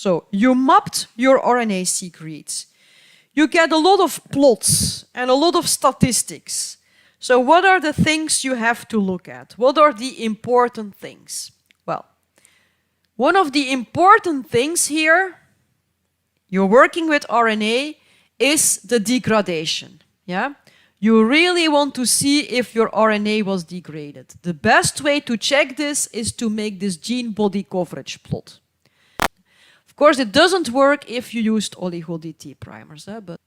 So you mapped your RNA-seq reads. You get a lot of plots and a lot of statistics. So what are the things you have to look at? What are the important things? Well, one of the important things here, you're working with RNA, is the degradation. Yeah? You really want to see if your RNA was degraded. The best way to check this is to make this gene body coverage plot. Of course, it doesn't work if you used oligo-DT primers, but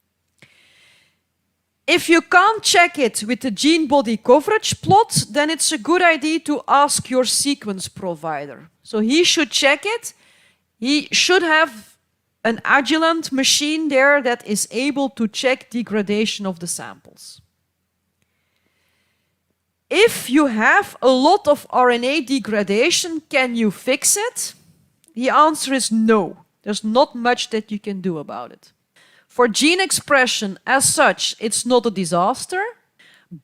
if you can't check it with the gene body coverage plot, then it's a good idea to ask your sequence provider. So he should check it. He should have an Agilent machine there that is able to check degradation of the samples. If you have a lot of RNA degradation, can you fix it? The answer is no. There's not much that you can do about it. For gene expression as such, it's not a disaster.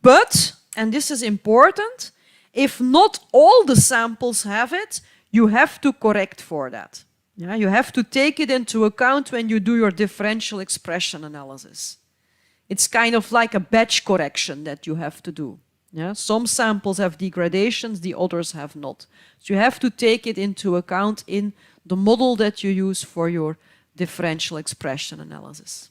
But, and this is important, if not all the samples have it, you have to correct for that. Yeah, you have to take it into account when you do your differential expression analysis. It's kind of like a batch correction that you have to do. Yeah, some samples have degradations, the others have not. So you have to take it into account in the model that you use for your differential expression analysis.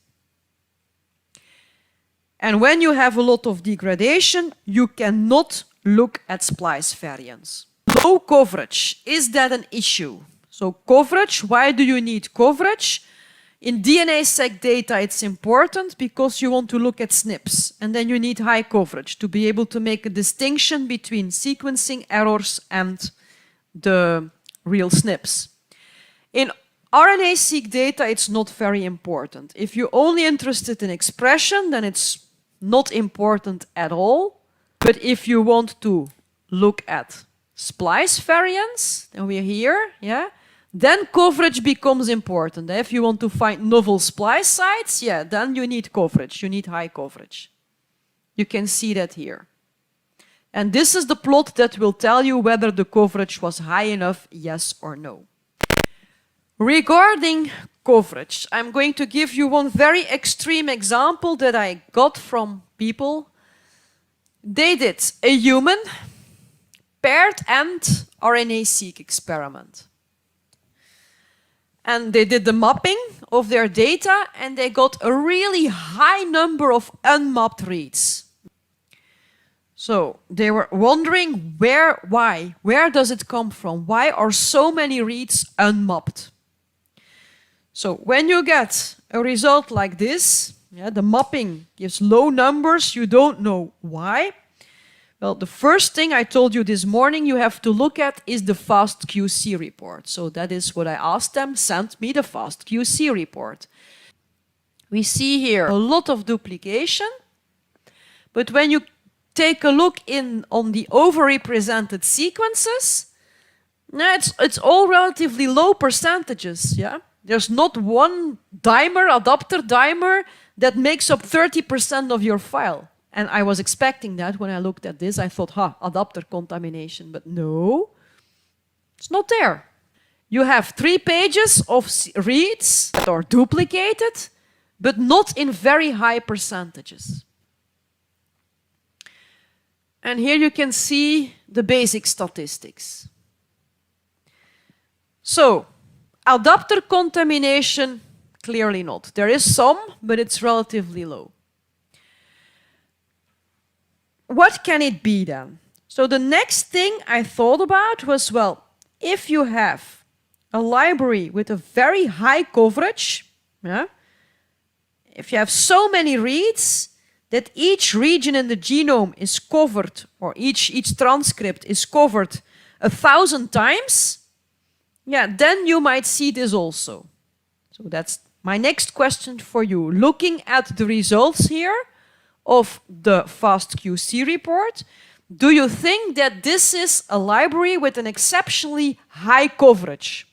And when you have a lot of degradation, you cannot look at splice variants. Low coverage, is that an issue? So coverage, why do you need coverage? In DNA-seq data, it's important because you want to look at SNPs, and then you need high coverage to be able to make a distinction between sequencing errors and the real SNPs. In RNA-seq data, it's not very important. If you're only interested in expression, then it's not important at all. But if you want to look at splice variants, then we're here, yeah? Then coverage becomes important. If you want to find novel splice sites, yeah, then you need coverage. You need high coverage. You can see that here. And this is the plot that will tell you whether the coverage was high enough, yes or no. Regarding coverage, I'm going to give you one very extreme example that I got from people. They did a human paired-end RNA-seq experiment. And they did the mapping of their data, and they got a really high number of unmapped reads. So they were wondering why? Where does it come from? Why are so many reads unmapped? So when you get a result like this, yeah, the mapping gives low numbers, you don't know why. Well, the first thing I told you this morning you have to look at is the FastQC report. So that is what I asked them, send me the FastQC report. We see here a lot of duplication, but when you take a look on the overrepresented sequences, it's all relatively low percentages. Yeah? There's not one dimer, adapter dimer, that makes up 30% of your file. And I was expecting that when I looked at this. I thought, adapter contamination. But no, it's not there. You have 3 pages of reads that are duplicated, but not in very high percentages. And here you can see the basic statistics. So, adapter contamination, clearly not. There is some, but it's relatively low. What can it be then? So the next thing I thought about was, well, if you have a library with a very high coverage, yeah, if you have so many reads that each region in the genome is covered, or each transcript is covered 1,000 times, yeah, then you might see this also. So that's my next question for you. Looking at the results here of the FastQC report, do you think that this is a library with an exceptionally high coverage?